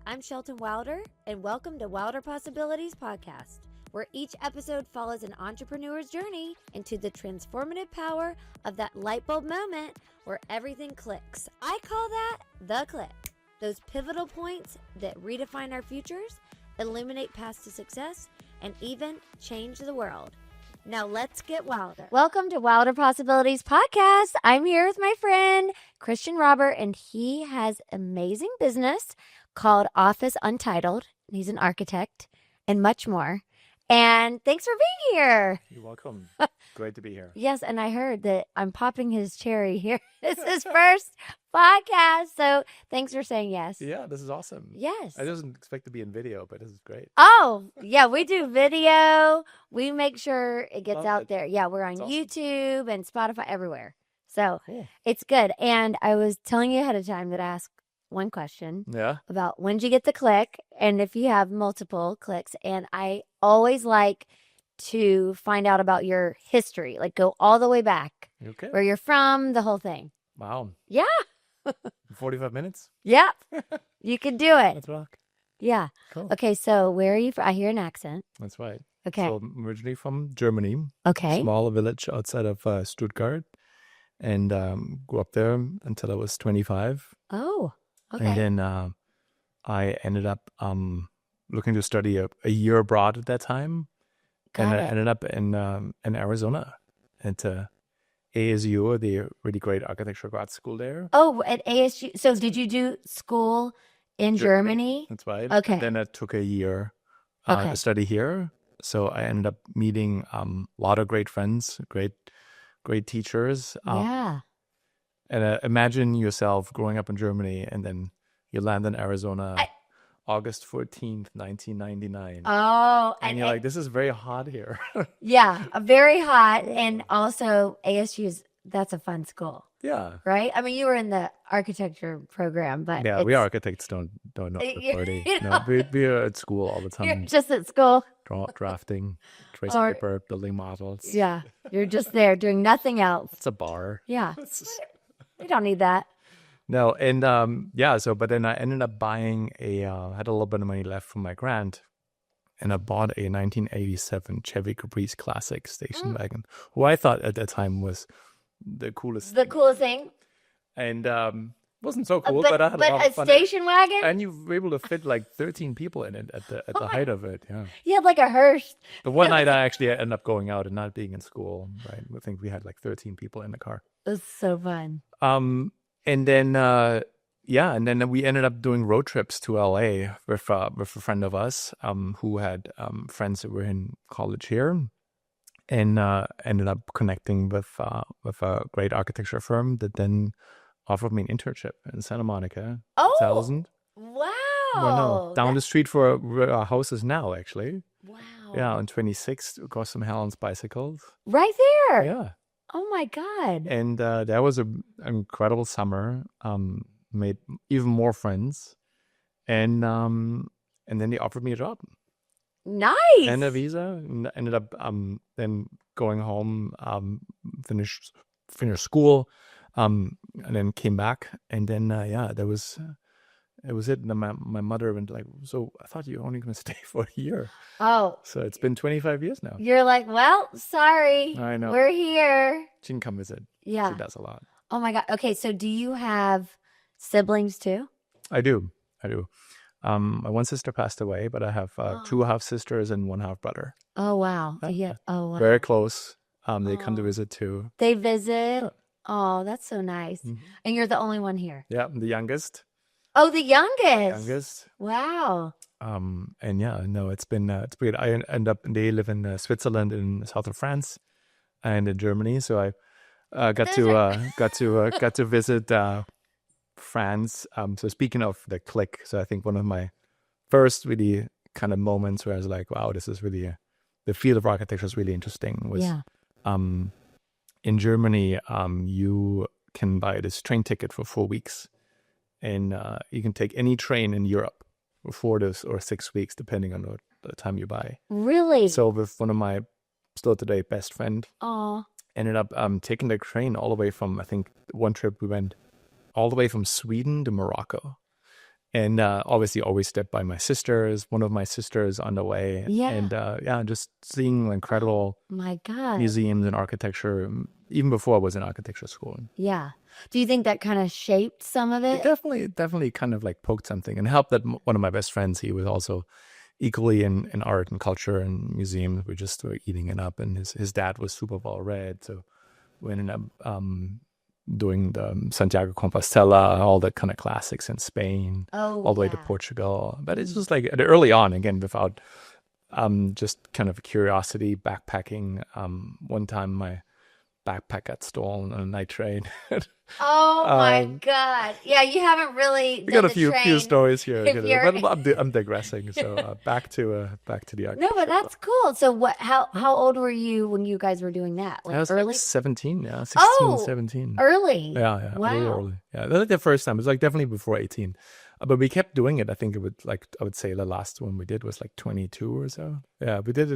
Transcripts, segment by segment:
I'm Shelton Wilder, and welcome to Wilder Possibilities Podcast, where each episode follows an entrepreneur's journey into the transformative power of that light bulb moment where everything clicks. I call that the click. Those pivotal points that redefine our futures, illuminate paths to success, and even change the world. Now let's get wilder. Welcome to Wilder Possibilities Podcast. I'm here with my friend Christian Robert, and he has amazing business called Office Untitled. He's an architect and much more. And thanks for being here. You're welcome. Great to be here. Yes, and I heard that I'm popping his cherry here. It's his first podcast, so thanks for saying yes. Yeah, this is awesome. Yes. I didn't expect to be in video, but this is great. Oh, yeah, we do video. We make sure it gets Love out it. there. Yeah, we're on That's awesome. YouTube and Spotify, everywhere. So Cool. it's good. And I was telling you ahead of time that I asked one question Yeah. about when did you get the click and if you have multiple clicks. And I always like to find out about your history, like go all the way back, Okay. where you're from, the whole thing. Wow. Yeah. 45 minutes? Yeah. You can do it. Let's rock. Yeah. Cool. Okay. So where are you from? I hear an accent. That's right. Okay. So I'm originally from Germany, Okay. small village outside of Stuttgart, and grew up there until I was 25. Oh, okay. And then I ended up looking to study a year abroad at that time. And Got I it. ended up in Arizona at ASU, the really great architecture grad school there. Oh, at ASU. So did you do school in Germany? That's right. Okay. Then I took a year Okay. to study here. So I ended up meeting a lot of great friends, great teachers. Yeah. And imagine yourself growing up in Germany and then you land in Arizona August 14th, 1999. Oh, and you're like, this is very hot here. yeah, very hot. And also ASU's, that's a fun school, Yeah. right? I mean, you were in the architecture program, but Yeah, we it's- architects don't know the You- party. you No, know. we are at school all the you're time, just at school. drafting, trace Or- paper, building models. Yeah. You're just there doing nothing else. It's a bar. Yeah. We don't need that. No, and but then I ended up buying had a little bit of money left from my grant, and I bought a 1987 Chevy Caprice Classic station wagon, who I thought at that time was the coolest. The coolest thing. And wasn't so cool, but I had a lot a of fun. station wagon? And you were able to fit like 13 people in it at the height of it. Yeah. You had like a hearse. The one night I actually ended up going out and not being in school. Right, I think we had like 13 people in the car. It was so fun. And then we ended up doing road trips to LA with a friend of us who had friends that were in college here, and ended up connecting with a great architecture firm that then offered me an internship in Santa Monica. Oh, 2000. wow. Well, no, down the street for where our house is now, actually. Wow. Yeah, on 26th, across from Helen's Bicycles. Right there. Yeah. Oh my God. And that was an incredible summer. Made even more friends, and then they offered me a job Nice. and a visa. And ended up then going home, finished school, and then came back. And then that was it. And then my mother went like, "So I thought you were only going to stay for a year." Oh, So it's been 25 years now. you're like, well, sorry. I know. We're here. She can come visit. Yeah. She does a lot. Oh my God. Okay. So do you have siblings too? I do. My one sister passed away, but I have two half sisters and one half brother. Oh, wow. Yeah. Oh, wow. Very close. They come to visit too. They visit. Oh, that's so nice. Mhm. And you're the only one here. Yeah, I'm the youngest. Oh, the youngest. Wow. And yeah, no, it's great. They live in Switzerland, in south of France, and in Germany. So I got to visit France. So speaking of the click, so I think one of my first really kind of moments where I was like, wow, this is really the field of architecture is really interesting. Was Yeah. in Germany, you can buy this train ticket for 4 weeks, and you can take any train in Europe for 4 or 6 weeks, depending on the time you buy. Really? So with one of my still today best friend, Oh. ended up taking the train all the way from, I think one trip we went all the way from Sweden to Morocco. And obviously always stepped by my sisters, one of my sisters on the way. Yeah. And just seeing incredible My God. museums and architecture, even before I was in architecture school. Yeah. Do you think that kind of shaped some of It it? definitely kind of like poked something, and helped that one of my best friends, he was also equally in art and culture and museums. We just were eating it up, and his dad was super well read. So we ended up doing the Santiago Compostela, all the kind of classics in Spain, all the way to Portugal. But it's just like early on, again, without just kind of curiosity, backpacking. One time my backpack got stolen on a night train. Oh my God. Yeah, you haven't really We got a done the few train. stories here, if you're- but I'm digressing. So back to the No, but that's cool. So how old were you when you guys were doing that? I Like was early? like 17, 16, 17. Early. Yeah, a little Wow. early. Yeah, that was the first time. It was like definitely before 18. But we kept doing it. I think I would say the last one we did was like 22 or so. Yeah, we did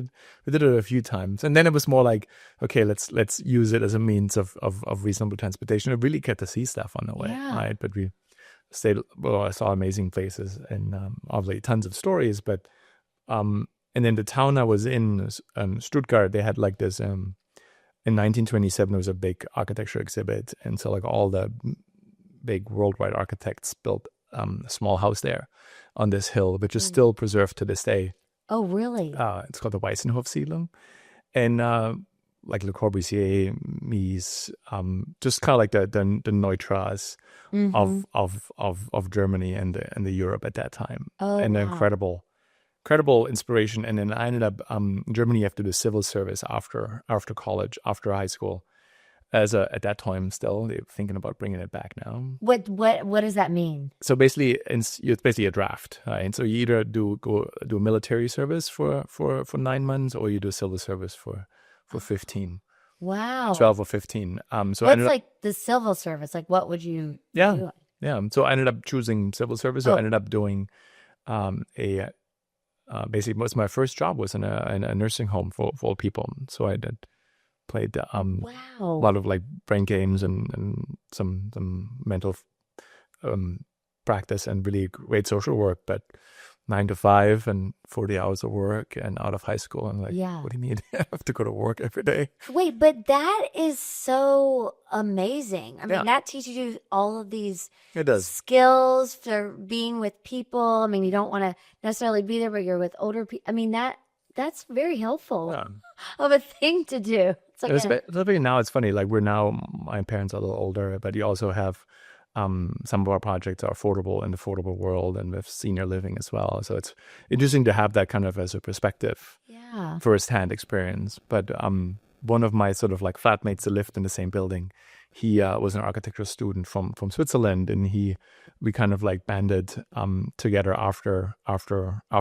it a few times. And then it was more like, okay, let's use it as a means of reasonable transportation. We really get to see stuff on the way, right? But we I saw amazing places, and obviously tons of stories. But and then the town I was in, Stuttgart, they had like this, in 1927, there was a big architecture exhibit. And so like all the big worldwide architects built a small house there on this hill, which is still preserved to this day. Oh, really? It's called the Weissenhofsiedlung. And like Le Corbusier, Mies, just kind of like the Neutras of Germany and the Europe at that time. And incredible inspiration. And then I ended up in Germany after the civil service after college, after high school. At that time, still they're thinking about bringing it back now. What does that mean? So basically, it's basically a draft, right? And so you either do military service for 9 months, or you do civil service for 15. Wow. 12 or 15. So what's like the civil service? Like, what would you do? Yeah. So I ended up choosing civil service. So I ended up doing basically most of my first job was in a nursing home for old people. So I played a lot of like brain games and some mental practice and really great social work, but 9 to 5 and 40 hours of work and out of high school. And like, what do you mean? I have to go to work every day. Wait, but that is so amazing. I mean, that teaches you all of these skills for being with people. I mean, you don't want to necessarily be there, but you're with older people. I mean, that's very helpful of a thing to do. It's like now it's funny. Like my parents are a little older, but you also have some of our projects are affordable in the affordable world and with senior living as well. So it's interesting to have that kind of as a perspective, firsthand experience. But one of my sort of like flatmates that lived in the same building, he was an architecture student from Switzerland, and we kind of like banded together after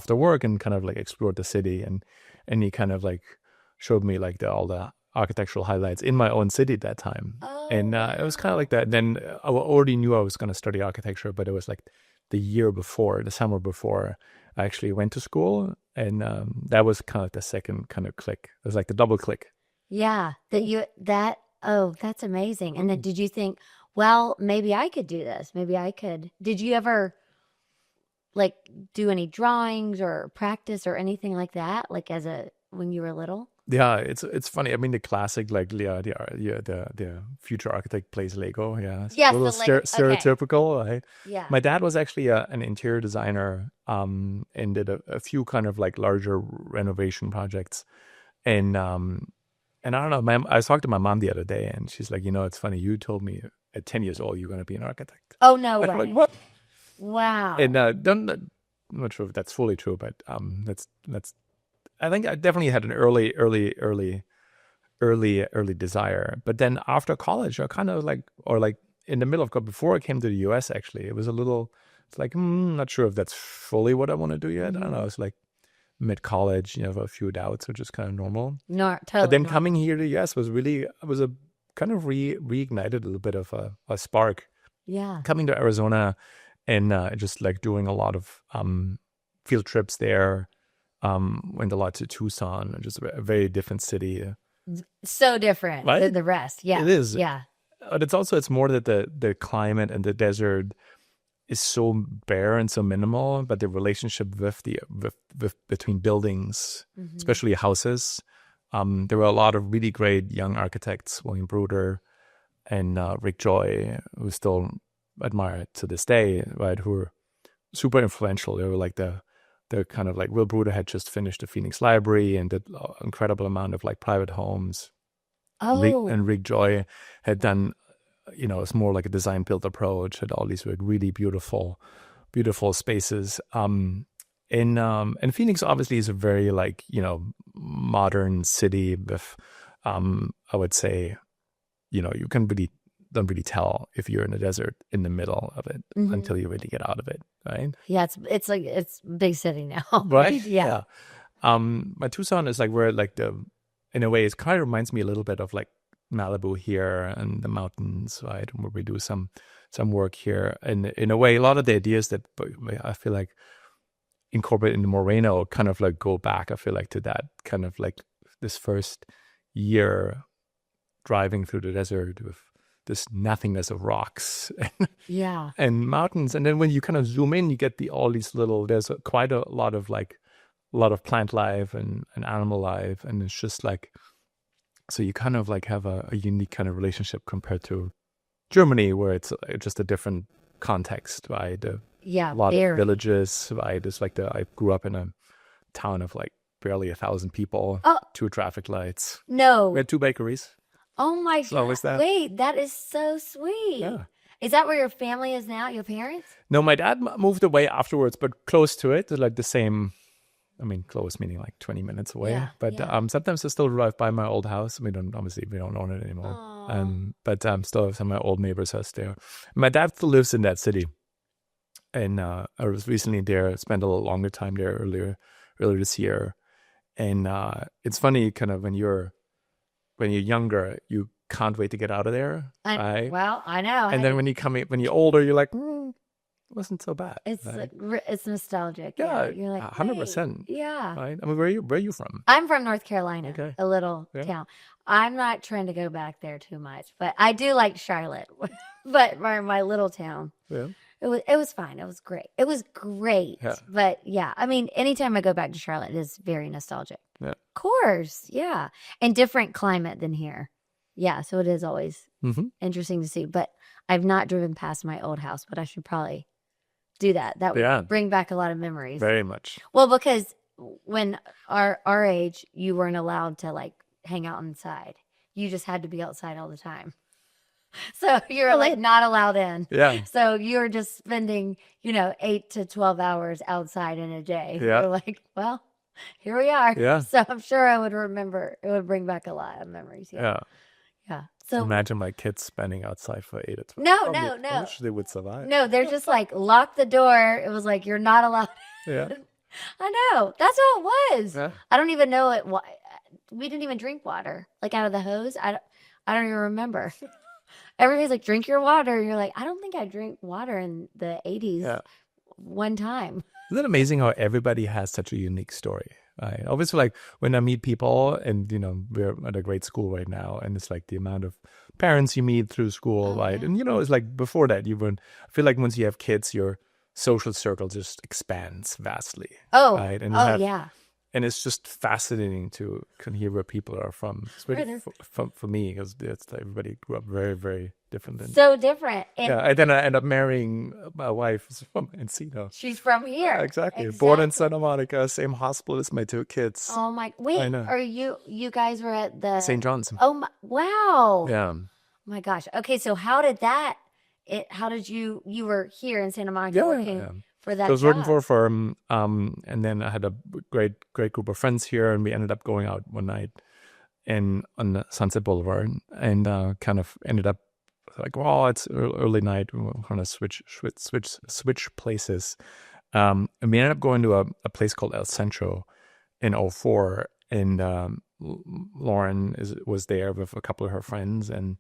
work and kind of like explored the city, and he kind of like showed me like all the architectural highlights in my own city at that time. And it was kind of like that. Then I already knew I was going to study architecture, but it was like the summer before I actually went to school. And that was kind of the second kind of click. It was like the double click. Yeah. That's amazing. And then did you think, well, maybe I could do this. Maybe I could. Did you ever like do any drawings or practice or anything like that? Like when you were little? Yeah, it's funny. I mean, the classic like the future architect plays Lego. Yeah, it's a little stereotypical. Right? Yeah. My dad was actually an interior designer, and did a few kind of like larger renovation projects, and I don't know. I was talking to my mom the other day, and she's like, it's funny. You told me at 10 years old you're going to be an architect. Oh no way! Like, what? Wow. And I'm not sure if that's fully true, but that's. I think I definitely had an early desire. But then after college, I kind of like, or like in the middle of, before I came to the US, actually, it was it's like, not sure if that's fully what I want to do yet. I don't know. It's like mid-college, a few doubts, which is kind of normal. No, totally. But then coming here to the US was a kind of reignited a little bit of a spark. Yeah. Coming to Arizona and just like doing a lot of field trips there. Went a lot to Tucson, just a very different city. So different than the rest. Yeah. It is. Yeah. But it's more that the climate and the desert is so bare and so minimal, but the relationship with between buildings, especially houses, there were a lot of really great young architects, William Bruder and Rick Joy, who still admire to this day, right? Who were super influential. They were like the kind of like Will Bruder had just finished the Phoenix Library and did an incredible amount of like private homes. And Rick Joy had done, it's more like a design build approach, had all these like really beautiful spaces. And Phoenix obviously is a very like, modern city with, I would say, you don't really tell if you're in the desert in the middle of it until you really get out of it, right? Yeah, it's like it's big city now, right? Yeah. But Tucson is like where like in a way, it kind of reminds me a little bit of like Malibu here and the mountains, right? Where we do some work here, and in a way, a lot of the ideas that I feel like incorporate in the Moreno kind of like go back. I feel like to that kind of like this first year driving through the desert with this nothingness of rocks and mountains, and then when you kind of zoom in, you get all these little. There's quite a lot of plant life and animal life, and it's just like, so you kind of like have a unique kind of relationship compared to Germany, where it's just a different context, right? A lot of villages, right? It's like I grew up in a town of like barely 1,000 people, 2 traffic lights. No. We had 2 bakeries. Oh my God. That. Wait, that is so sweet. Yeah. Is that where your family is now, your parents? No, my dad moved away afterwards, but close to it, like the same. I mean, close meaning like 20 minutes away. Yeah, but sometimes I still drive by my old house. We don't own it anymore. But still have some of my old neighbor's house there. My dad still lives in that city, and I was recently there. Spent a little longer time there earlier this year, and it's funny, kind of when you're younger, you can't wait to get out of there. Right? Well, I know. And then when you're older, you're like. It wasn't so bad. It's nostalgic. Yeah, you're like 100%. Yeah. Right? I mean, where are you from? I'm from North Carolina, okay. A little town. I'm not trying to go back there too much, but I do like Charlotte. But my little town, it was fine. It was great. It was great. Yeah. But yeah, I mean, anytime I go back to Charlotte, it is very nostalgic. Yeah. Of course, yeah, and different climate than here. Yeah, so it is always interesting to see. But I've not driven past my old house, but I should probably do that. That would bring back a lot of memories. Very much. Well, because when our age, you weren't allowed to like hang out inside. You just had to be outside all the time. So you're like not allowed in. Yeah. So you're just spending, 8 to 12 hours outside in a day. Yeah. You're like, well, here we are. Yeah. So I'm sure I would remember. It would bring back a lot of memories. Yeah. So imagine my kids spending outside for 8 to 12. No. I wish they would survive. No, they're just like lock the door. It was like you're not allowed. Yeah. I know. That's how it was. Yeah. I don't even know it. We didn't even drink water like out of the hose. I don't even remember. Everybody's like, drink your water. You're like, I don't think I drank water in the 80s one time. Isn't it amazing how everybody has such a unique story? Right? Obviously, like when I meet people, and we're at a great school right now, and it's like the amount of parents you meet through school, right? And it's like before that, I feel like once you have kids, your social circle just expands vastly. Oh, right? And and it's just fascinating to hear where people are from. It's really for me, because everybody grew up very, very different. So different. And then I end up marrying my wife from Encino. She's from here. Yeah, exactly. Born in Santa Monica, same hospital as my 2 kids. Oh my! Wait, are you guys were at the St. John's? Oh my! Wow. Yeah. Oh my gosh. Okay, so how did that? How did you were here in Santa Monica working for that? So I was working for a firm, and then I had a great group of friends here, and we ended up going out one night on the Sunset Boulevard, and kind of ended up like, well, it's early night, we're going to switch places, and we ended up going to a place called El Centro in 2004, and Lauren was there with a couple of her friends, and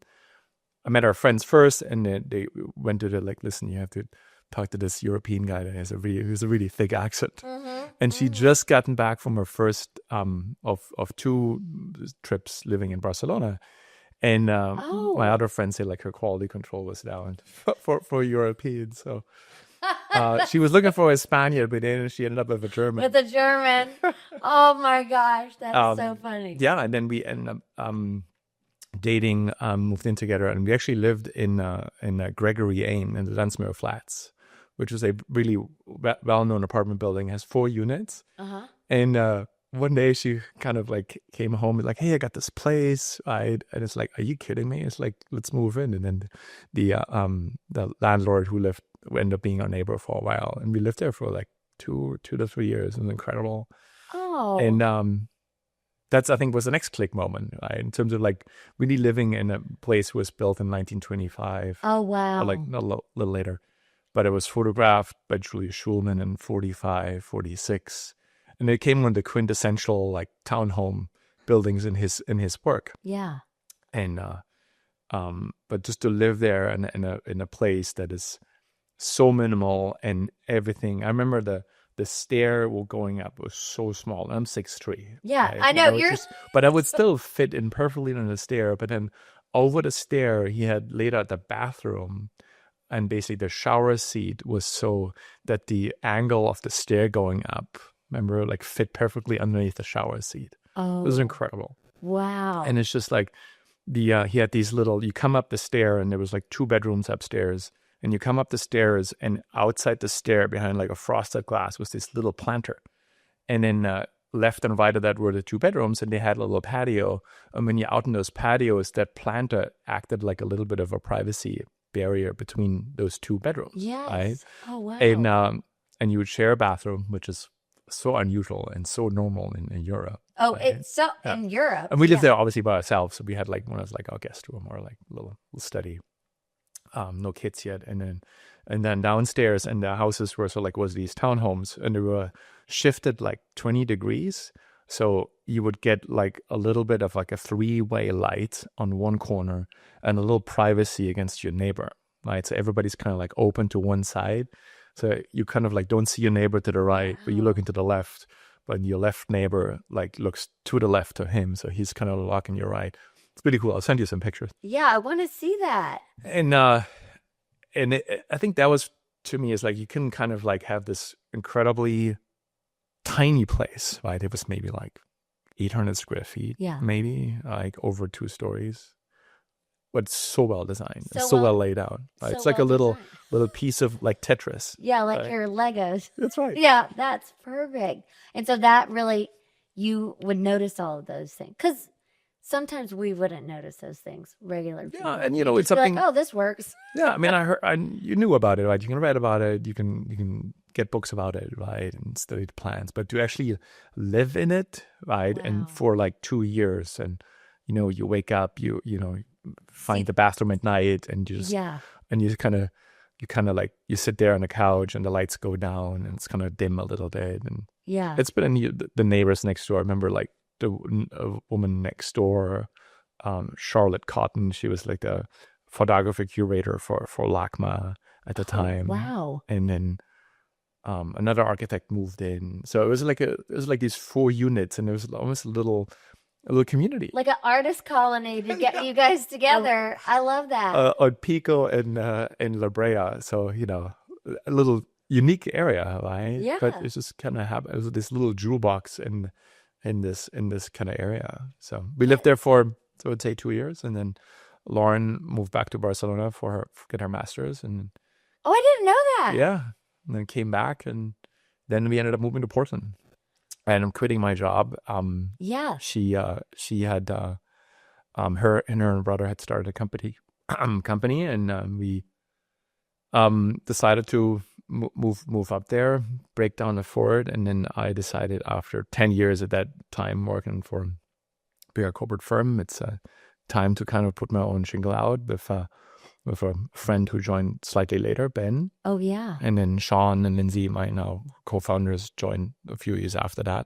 I met our friends first, and they went to like, listen, you have to talk to this European guy that has who's a really thick accent. And she just gotten back from her first of 2 trips living in Barcelona. And my other friends say like her quality control was down for Europeans. So She was looking for a Spaniard, but then she ended up with a German. With a German. Oh my gosh, that's so funny. Yeah, and then we ended up dating, moved in together, and we actually lived in Gregory Ain in the Dunmeir Flats, which is a really well-known apartment building. It has 4 units. And one day she kind of like came home and like, hey, I got this place. And it's like, are you kidding me? It's like, let's move in. And then the landlord who ended up being our neighbor for a while, and we lived there for like 2 to 3 years. It was incredible. Oh. And that's, I think, was the next click moment, right? In terms of like really living in a place was built in 1925. Oh, wow. Or like a little later. But it was photographed by Julia Schulman in 45, 46. And it became one of the quintessential like townhome buildings in his work. Yeah. And but just to live there in a place that is so minimal and everything. I remember the stair going up was so small. I'm 6'3". Yeah, right? I know But I would still fit in perfectly on the stair. But then over the stair, he had laid out the bathroom. And basically the shower seat was so that the angle of the stair going up, remember, like fit perfectly underneath the shower seat. Oh. It was incredible. Wow. And it's just like he had these little, you come up the stair and there was like 2 bedrooms upstairs. And you come up the stairs and outside the stair behind like a frosted glass was this little planter. And then left and right of that were the 2 bedrooms, and they had a little patio. And when you're out in those patios, that planter acted like a little bit of a privacy barrier between those 2 bedrooms. Yes. Right? Oh, wow. And you would share a bathroom, which is so unusual and so normal in Europe. Oh, right? it's so in Europe. And we lived there obviously by ourselves. So we had like one of like our guest room or like a little study. No kids yet. And then downstairs, and the houses were so like was these townhomes, and they were shifted like 20 degrees. So you would get like a little bit of like a 3-way light on one corner and a little privacy against your neighbor, right? So everybody's kind of like open to one side. So you kind of like don't see your neighbor to the right, but you look into the left, but your left neighbor like looks to the left to him. So he's kind of looking your right. It's pretty cool. I'll send you some pictures. Yeah, I want to see that. And I think that was, to me, is like you can kind of like have this incredibly tiny place, right? It was maybe like 800 square feet, maybe like over 2 stories, but it's so well designed, so well laid out. Right? So it's like a little piece of like Tetris. Yeah, like right? your Legos. That's right. Yeah, that's perfect. And so that really, you would notice all of those things, because sometimes we wouldn't notice those things regularly. Yeah, and it's something. Like, oh, this works. Yeah, I mean, you knew about it, right? You can read about it. You can get books about it, right, and study the plans. But to actually live in it, right, and for like 2 years, and you wake up, you find the bathroom at night, and you just and you kind of like you sit there on the couch, and the lights go down, and it's kind of dim a little bit, and it's been in the neighbors next door. I remember like the woman next door, Charlotte Cotton. She was like the photography curator for LACMA at the time. Wow. And then another architect moved in. So it was like these 4 units, and it was almost a little community, like an artist colony to get you guys together. I love that. On Pico and La Brea. So a little unique area, right? Yeah. But it's just kind of happened. It was this little jewel box in this kind of area. So we lived there for, so I would say 2 years, and then Lauren moved back to Barcelona for get her master's, and oh, I didn't know that. Yeah, and then came back, and then we ended up moving to Portland, and I'm quitting my job. She had her and her brother had started a company, and we decided to move up there, break down the fort, and then I decided after 10 years at that time working for a bigger corporate firm, it's time to kind of put my own shingle out with a friend who joined slightly later, Ben. Oh yeah. And then Sean and Lindsay, my now co-founders, joined a few years after that.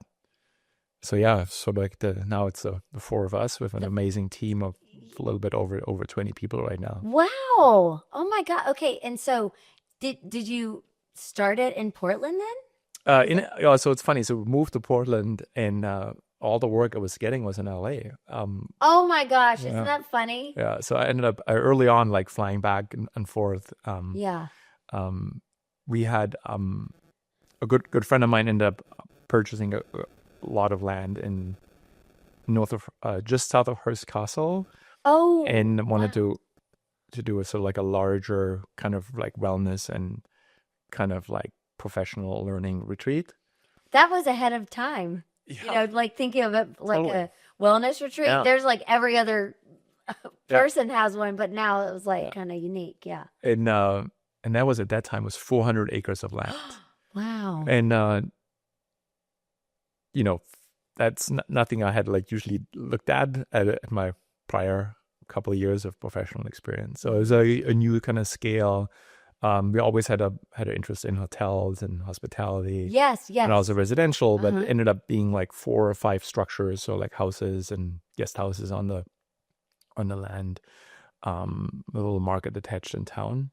So yeah, sort of like now it's the 4 of us with an amazing team of a little bit over 20 people right now. Wow. Oh my God. Okay. And so did you start it in Portland then? So it's funny. So we moved to Portland, and all the work I was getting was in LA. Oh my gosh. Isn't that funny? Yeah. So I ended up early on like flying back and forth. we had a good friend of mine ended up purchasing a lot of land in north of just south of Hearst Castle, Oh, and wanted wow. to do a sort of like a larger kind of like wellness and kind of like professional learning retreat. That was ahead of time. Yeah, Like thinking of it like totally. a wellness retreat. Yeah, There's like every other yeah, person has one, but now it was like yeah. kind of unique. Yeah. And that was at that time was 400 acres of land, Wow. and you know, that's nothing I had like usually looked at my prior couple of years of professional experience. So it was a new kind of scale. We always had an interest in hotels and hospitality, Yes, and also yes. residential, but Uh-huh. it ended up being like 4 or 5 structures, so like houses and guest houses on the land, a little market attached in town,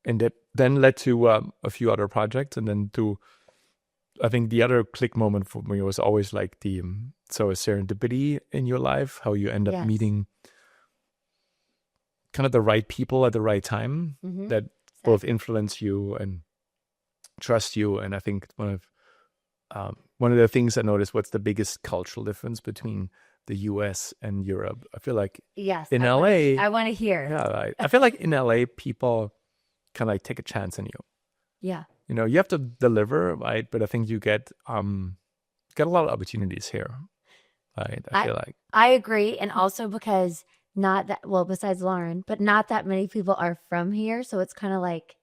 and it then led to a few other projects, and then to I think the other click moment for me was always like the so serendipity in your life, how you end up Yes. meeting kind of the right people at the right time Mm-hmm. that both Exactly. influence you and trust you. And I think one of the things I noticed, what's the biggest cultural difference between the US and Europe? I feel like Yes. in LA, I want to hear. yeah, I feel like in LA, people kind of like take a chance on you. Yeah. You know, you have to deliver, right? But I think you get a lot of opportunities here, right? I I feel like, I agree, and also because not that well, besides Lauren, but not that many people are from here, so it's kind of like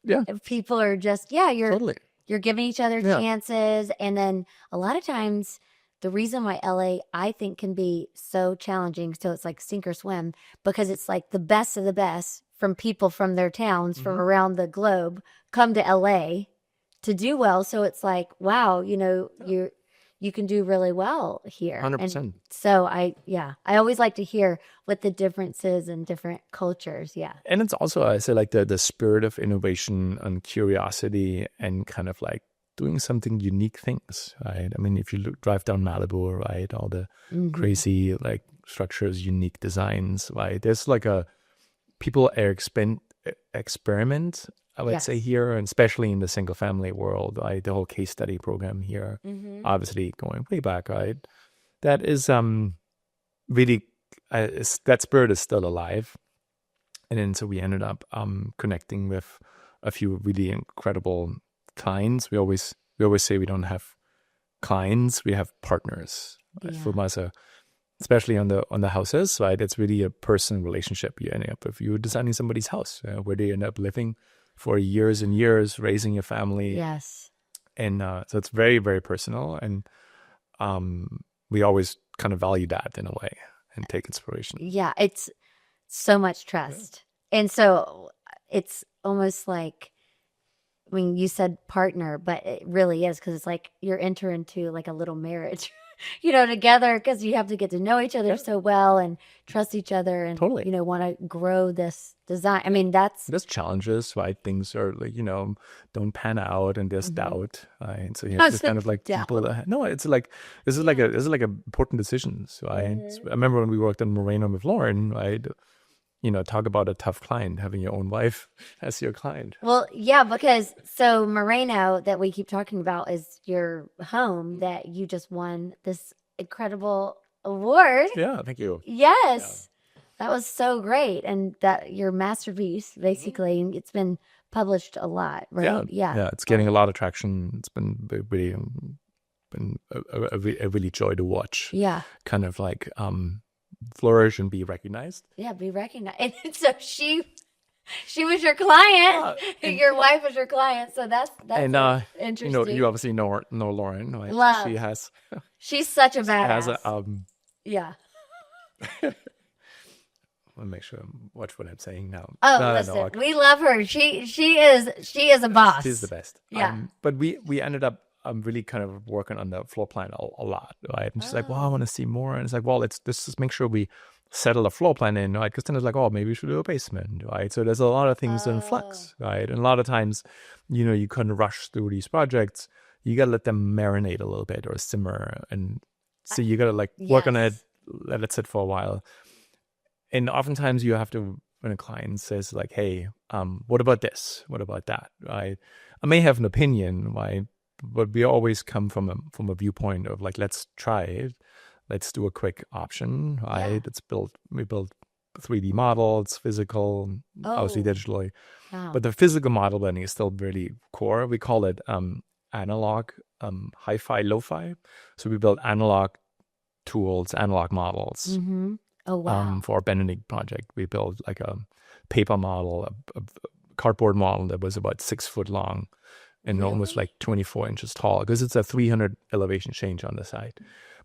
yeah, if people are just yeah, totally. you're giving each other Yeah, chances, and then a lot of times the reason why LA I think can be so challenging, so it's like sink or swim because it's like the best of the best from people from their towns from hmm around the globe come to LA to do well. So it's like, wow, you can do really well here. And 100%. so I always like to hear what the differences in different cultures. Yeah. And it's also, I say, like the spirit of innovation and curiosity and kind of like doing something unique things, right? I mean, if you drive down Malibu, right, all the Hmm. crazy like structures, unique designs, right? There's like people are experiment, I would say Yes. here, and especially in the single family world, right? The whole case study program here, Hmm. obviously going way back, right? That is really that spirit is still alive. And then so we ended up connecting with a few really incredible clients. We always say we don't have clients, we have partners. Right? Yeah. From us, especially on the houses, right? It's really a personal relationship you end up with. You're designing somebody's house, where they end up living for years and years, raising your family, Yes. and so it's very very personal. And we always kind of value that in a way and take inspiration. Yeah. It's so much Yeah. trust. And so it's almost like, I mean, you said partner, but it really is because it's like you're entering into like a little marriage, together because you have to get to know each other Yeah, so well and trust each other and, totally. want to grow this design. I mean, that's, There's challenges, right? Things are like, don't pan out, and there's mhm. doubt, right? And so you have I to said kind of like people doubt. that, no, it's like, this is like Yeah. important decisions, right? Hmm. I remember when we worked on Moreno with Lauren, right? Talk about a tough client, having your own wife as your client. Well, yeah, because so Moreno that we keep talking about is your home that you just won this incredible award. Yeah, thank you. Yeah. Yes. That was so great. And that your masterpiece, Mhm. basically, and it's been published a lot, Yeah, right? Yeah. yeah, it's getting a lot of traction. It's been really been a really joy to watch, Yeah. kind of like flourish and be recognized. Yeah. Be recognized. And so she was your client. Yeah, Your wife was your client. So that's and you interesting. obviously know Lauren, right? She Love. has She's such a has a badass. Yeah. let me make sure I watch what I'm saying now. Oh, No, listen, okay. we love her. She is a She's the boss. best. Yeah. But we ended up really kind of working on the floor plan a lot, right? And she's like, "Well, I Oh. want to see more." And it's like, "Well, let's just make sure we settle a floor plan in, right?" Because then it's like, "Oh, maybe we should do a basement, right?" So there's a lot of things in Oh. flux, right? And a lot of times, you couldn't rush through these projects. You gotta let them marinate a little bit or simmer, and I- so you gotta like work on it, Yes. let it sit for a while. And oftentimes you have to when a client says like, hey, what about this? What about that? Right? I may have an opinion, right? But we always come from a viewpoint of like, let's try it. Let's do a quick option, right? We build 3D models, physical, obviously digitally. Wow. But the physical model blending is still really core. We call it analog, hi-fi, lo-fi. So we build analog tools, analog models. Mm-hmm. Oh, wow. For our Benedict project, we built like a paper model, a cardboard model that was about 6 foot long and almost like 24 inches tall, because it's a 300 elevation change on the side.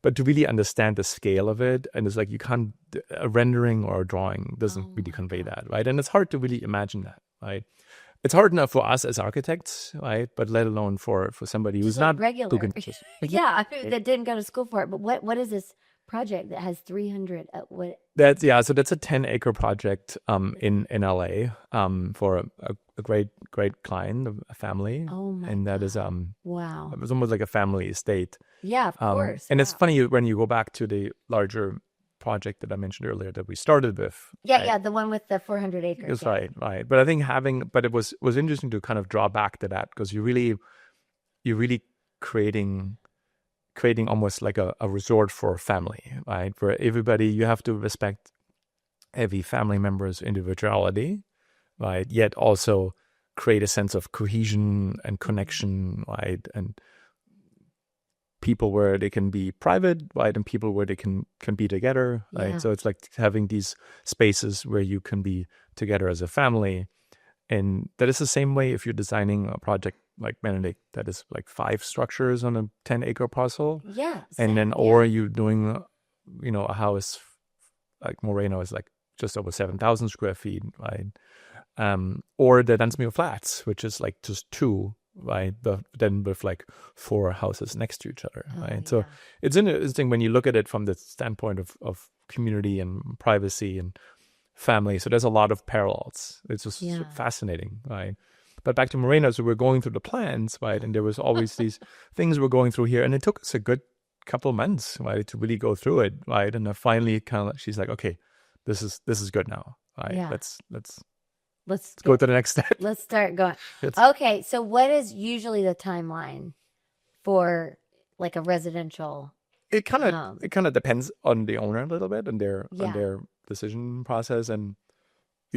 But to really understand the scale of it, and it's like a rendering or a drawing doesn't really convey that, right? And it's hard to really imagine that, right? It's hard enough for us as architects, right? But let alone for somebody who's not regular. Yeah, that didn't go to school for it. But what is this project that has 300? So that's a 10-acre project in LA for a great client, a family. Oh my! And that is wow. It was almost like a family estate. Yeah, of course. And it's funny when you go back to the larger project that I mentioned earlier that we started with. Yeah, the one with the 400 acres. That's right. But I think it was interesting to kind of draw back to that, because you're really creating almost like a resort for a family, right? Where everybody, you have to respect every family member's individuality, right? Yet also create a sense of cohesion and connection, right? And people where they can be private, right? And people where they can be together, right? Yeah. So it's like having these spaces where you can be together as a family. And that is the same way if you're designing a project like Benedict, that is like 5 structures on a 10-acre parcel. Yeah. And then, or you're doing, a house like Moreno is like just over 7,000 square feet, right? Or the Dunmeir flats, which is like just 2, right? But then with like 4 houses next to each other, right? Yeah. So it's interesting when you look at it from the standpoint of community and privacy and family. So there's a lot of parallels. It's just fascinating, right? But back to Moreno, so we're going through the plans, right? And there was always these things we're going through here, and it took us a good couple of months, right, to really go through it, right? And then finally, she's like, okay, this is good now, right? Yeah. Let's go to the next step. Let's start going. Okay, so what is usually the timeline for like a residential? It kind of depends on the owner a little bit and their decision process. And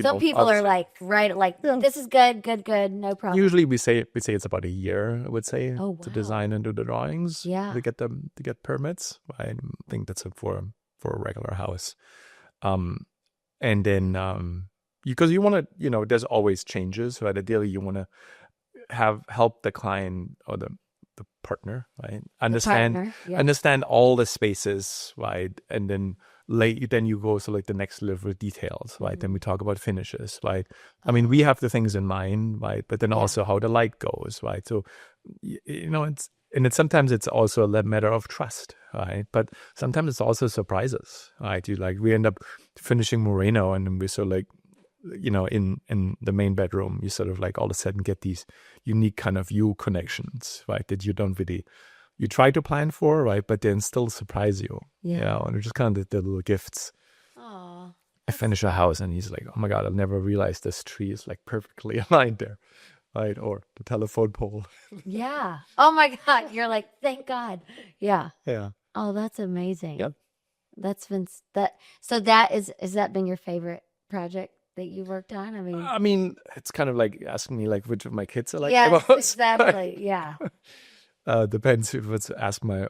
some people are like, this is good, no problem. Usually we say it's about a year, I would say, to design and do the drawings. Yeah. To get permits. I think that's for a regular house. And then because you want to, there's always changes, right? Ideally you want to help the client or the partner, right? Understand all the spaces, right? And then you go to like the next level of details, right? Then we talk about finishes, right? I mean, we have the things in mind, right? But then also how the light goes, right? So, sometimes it's also a matter of trust, right? But sometimes it's also surprises, right? We end up finishing Moreno, and then we sort of like, in the main bedroom, you sort of like all of a sudden get these unique kind of view connections, right? That you try to plan for, right? But then still surprise you. Yeah. And it's just kind of the little gifts. Aww. I finish a house and he's like, oh my God, I never realized this tree is like perfectly aligned there, right? Or the telephone pole. Yeah. Oh my God. You're like, thank God. Yeah. Yeah. Oh, that's amazing. Yep. That's been so has that been your favorite project that you worked on? I mean, it's kind of like asking me like which of my kids I like the most. Exactly. Yeah. Depends if it's ask my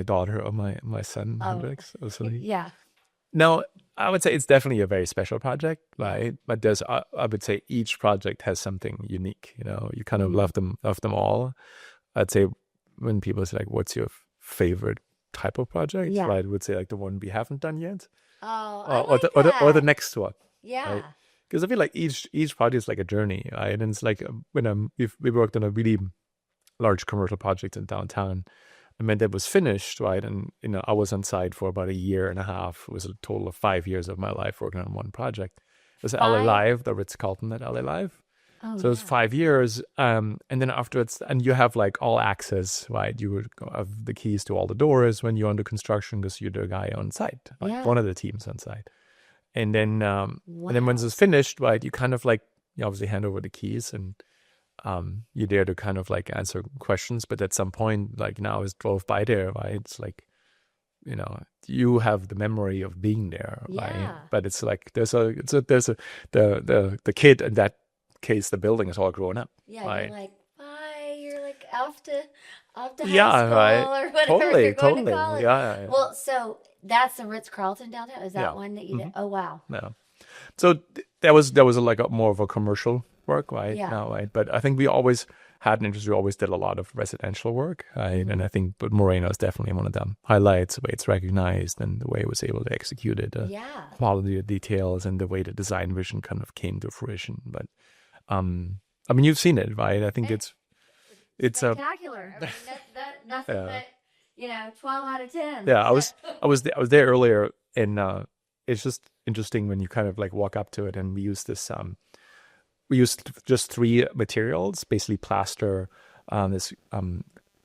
daughter or my son. Hendrix. Yeah. No, I would say it's definitely a very special project, right? But I would say each project has something unique. You kind of love them all. I'd say when people say like, "What's your favorite type of project?" Yeah. Right? I would say like the one we haven't done yet. Oh, or the next one. Yeah. Right? Because I feel like each project is like a journey, right? And it's like when we worked on a really large commercial project in downtown, and when that was finished, right? And I was on site for about a year and a half. It was a total of 5 years of my life working on one project. It was LA Live, the Ritz-Carlton at LA Live. Oh, so it was 5 years, and then afterwards, and you have like all access, right? You would have the keys to all the doors when you're under construction because you're the guy on site, like one of the teams on site. And then once it's finished, right, you kind of like, you obviously hand over the keys, and you're there to kind of like answer questions. But at some point, like now I drove by there, right, it's like, you have the memory of being there, right? Yeah. But it's like the kid, in that case, the building is all grown up. Yeah, right? you're like, bye. You're like off to high Yeah, school right. or whatever. You're going to college. Yeah. Well, so that's the Ritz-Carlton downtown. Is that Yeah. one that you did? Oh, wow. Yeah. So that was like a more of a commercial work, right? Yeah. Now, right? But I think we always had an interest. We always did a lot of residential work, right? And I think, but Moreno is definitely one of them. Highlights the way it's recognized and the way it was able to execute it, Yeah. quality of details, and the way the design vision kind of came to fruition. But I mean, you've seen it, right? I think it's Spectacular. I mean, that nothing but 12 out of 10. Yeah, I was there earlier, and it's just interesting when you kind of like walk up to it, and we used just 3 materials, basically plaster, this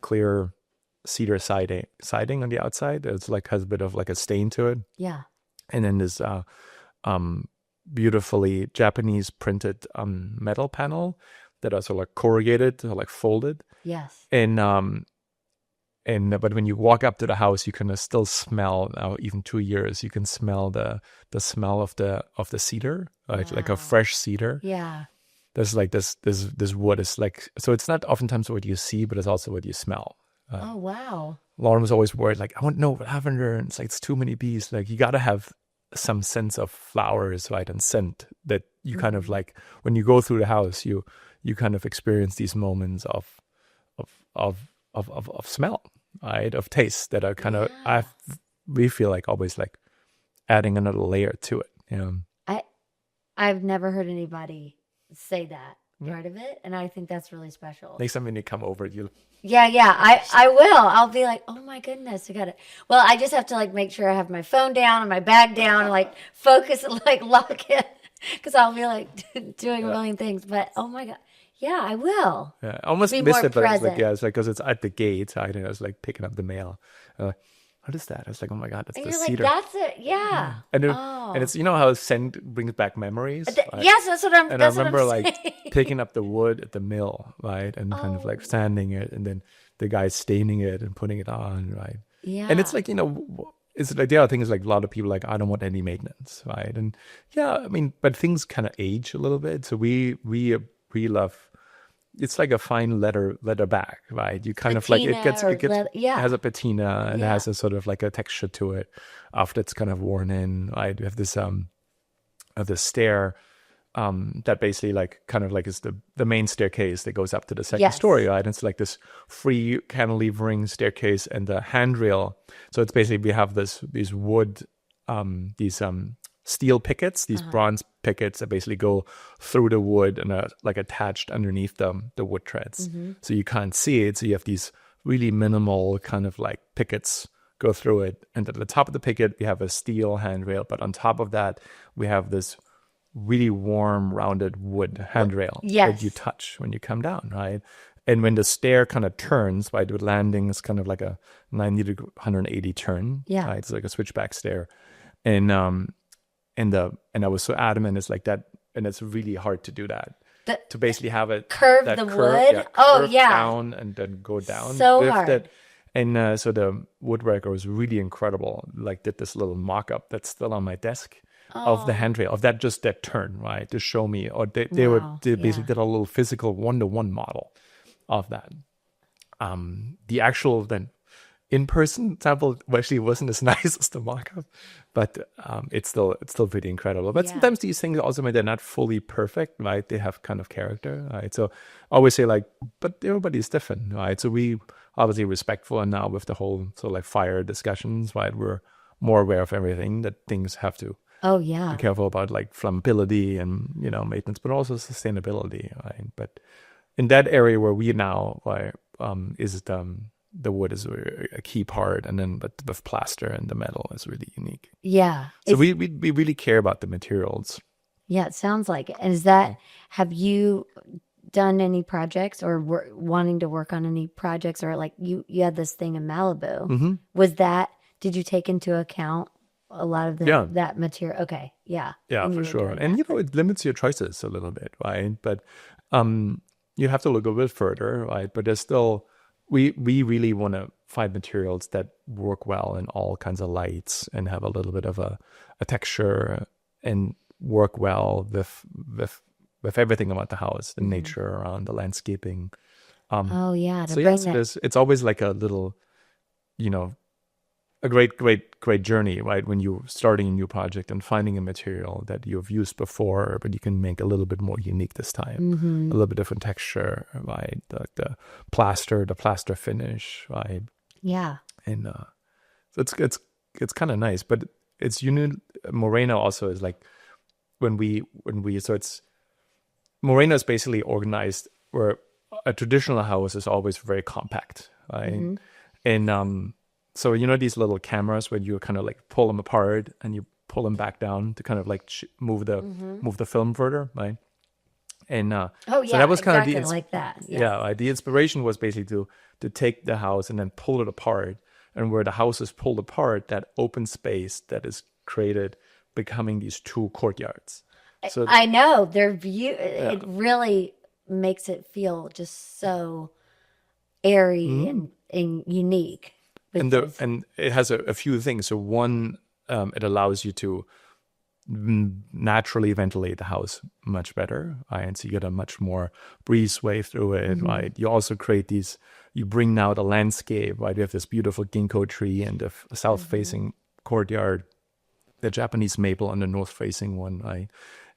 clear cedar siding on the outside. It's like has a bit of like a stain to it, Yeah. and then this beautifully Japanese printed metal panel that are sort of like corrugated or like folded. Yes. But when you walk up to the house, you can still smell, now even 2 years, you can smell the smell of the cedar, like a fresh cedar. Yeah. There's like this wood is like, so it's not oftentimes what you see, but it's also what you smell. Oh, wow. Lauren was always worried, like, I want no lavender, and it's like, it's too many bees. Like, you got to have some sense of flowers, right, and scent that you kind of like, when you go through the house, you kind of experience these moments of smell, right, of taste that are kind of, we feel like always like adding another layer to it. I've never heard anybody say that part of it, and I think that's really special. Next time when you come over, Yeah, I will. I'll be like, oh my goodness, I got it. Well, I just have to like make sure I have my phone down and my bag down, and like focus and like lock it, because I'll be like doing a million things. But oh my God, yeah, I will. Yeah, I almost Be missed more it, but it's like, present. it's like, because it's at the gate. I was like picking up the mail. Like, what is that? I was like, oh my God, that's And the you're like, cedar. that's it, yeah. And Oh. and it's, how scent brings back memories. Right? Yes, that's what I'm. And I That's what I'm remember like saying. picking up the wood at the mill, right, and kind of like sanding it, and then the guy staining it and putting it on, right. Yeah. And it's like, it's like the other thing is like a lot of people like, I don't want any maintenance, right? And yeah, I mean, but things kind of age a little bit, so we love. It's like a fine leather bag, right? You kind of like, it has a patina, and it has a sort of like a texture to it after it's kind of worn in, right? We have this stair that basically like kind of like is the main staircase that goes up to the second story, right? And it's like this free cantilevering staircase and the handrail. So it's basically, we have these wood, these steel pickets, these bronze pickets that basically go through the wood and are like attached underneath the wood treads. So you can't see it. So you have these really minimal kind of like pickets go through it. And at the top of the picket, we have a steel handrail. But on top of that, we have this really warm, rounded wood handrail that you touch when you come down, right? And when the stair kind of turns, right, the landing is kind of like a 90 to 180 turn. Yeah. Right? It's like a switchback stair. And I was so adamant, it's like that, and it's really hard to do that. To basically have it curve the wood. Curve down and then go down. So hard. That. And so the woodworker was really incredible. Like, did this little mock-up that's still on my desk of the handrail, of that turn, right, to show me. Or they basically did a little physical 1-to-1 model of that. The actual then in-person sample actually wasn't as nice as the mock-up, but it's still pretty incredible. But sometimes these things also, when they're not fully perfect, right, they have kind of character, right? So I always say like, but everybody's different, right? So we obviously respectful, and now with the whole sort of like fire discussions, right, we're more aware of everything, that things have to be careful about like flammability and maintenance, but also sustainability, right? But in that area where we now is the wood is a key part, and then but with plaster and the metal is really unique. Yeah. So we really care about the materials. Yeah, it sounds like it. And is that, have you done any projects or wanting to work on any projects, or like you had this thing in Malibu? Was that, did you take into account a lot of Yeah. that material. Okay, yeah. Yeah, And you for were sure. doing And that. it limits your choices a little bit, right? But you have to look a bit further, right? But there's still we really want to find materials that work well in all kinds of lights and have a little bit of a texture and work well with everything about the house, the nature around the landscaping. Oh yeah, to So bring yes, that. it's always like a little, you know, a great journey, right? When you're starting a new project and finding a material that you've used before, but you can make a little bit more unique this time, a little bit different texture, right? The plaster finish, right? Yeah. And so it's kind of nice, but it's unique. Moreno also is like when we so it's Moreno is basically organized where a traditional house is always very compact, right? And so you know these little cameras where you kind of like pull them apart and you pull them back down to kind of like move the film further, right? And Oh so yeah, that was kind of exactly like that. Yeah. right, the inspiration was basically to take the house and then pull it apart, and where the house is pulled apart, that open space that is created becoming these two courtyards. So I know their view. It really makes it feel just so airy and unique. and it has a few things. So one, it allows you to naturally ventilate the house much better, right? And so you get a much more breezeway through it, right? You also create these, you bring now the landscape, right? You have this beautiful ginkgo tree and the south-facing courtyard, the Japanese maple on the north-facing one, right?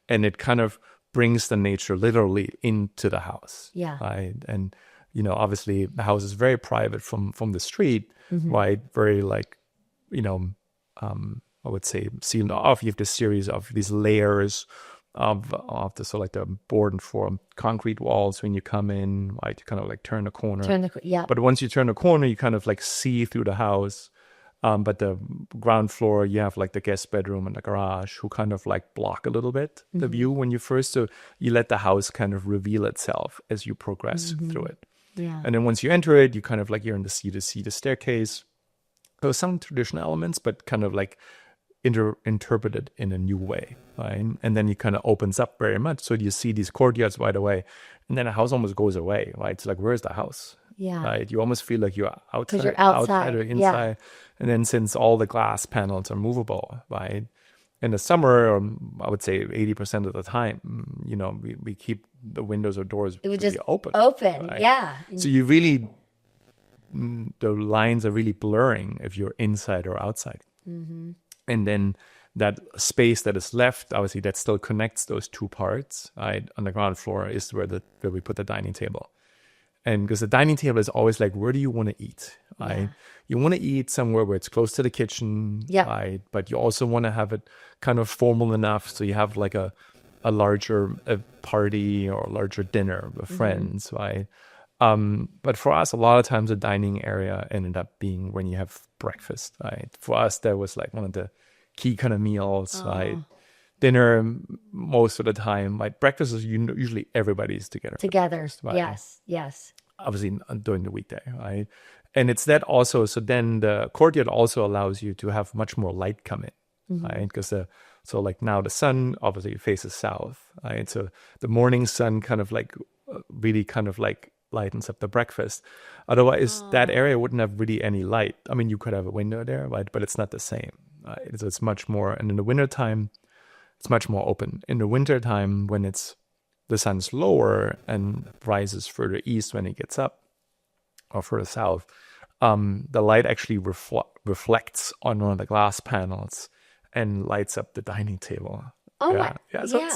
And it kind of brings the nature literally into the house, Yeah. right? And you know, obviously the house is very private from the street, right? Very like, you know, I would say sealed off. You have this series of these layers of the so like the board and form concrete walls when you come in, right? You kind of like turn the corner. Yeah. But once you turn the corner, you kind of like see through the house. But the ground floor, you have like the guest bedroom and the garage who kind of like block a little bit the view when you first, so you let the house kind of reveal itself as you progress through it. Yeah. And then once you enter it, you kind of like, you're in the see the staircase. There's some traditional elements, but kind of like interpreted in a new way, right? And then it kind of opens up very much. So you see these courtyards right away. And then the house almost goes away, right? It's like, where's the house? Yeah. Right? You almost feel like you're outside, you're outside. or inside. Yeah. And then since all the glass panels are movable, right? In the summer, I would say 80% of the time, you know, we keep the windows or doors It would really just open. right? Yeah. So you really, the lines are really blurring if you're inside or outside. And then that space that is left, obviously, that still connects those two parts, right? On the ground floor is where we put the dining table. And because the dining table is always like, where do you want to eat? Right? Yeah. You want to eat somewhere where it's close to the kitchen, right? But you also want to have it kind of formal enough so you have like a larger party or a larger dinner with friends, right? But for us, a lot of times the dining area ended up being when you have breakfast, right? For us, that was like one of the key kind of meals, right? Dinner most of the time, like breakfast is usually everybody's together. Right? Yes. Obviously during the weekday, right? And it's that also, so then the courtyard also allows you to have much more light come in, right? Because so like now the sun obviously faces south, right? So the morning sun kind of like really kind of like lightens up the breakfast. Otherwise, that area wouldn't have really any light. I mean, you could have a window there, right? But it's not the same, right? So it's much more, and in the wintertime, it's much more open. In the wintertime, when the sun's lower and rises further east when it gets up, or further south, the light actually reflects on one of the glass panels and lights up the dining table. So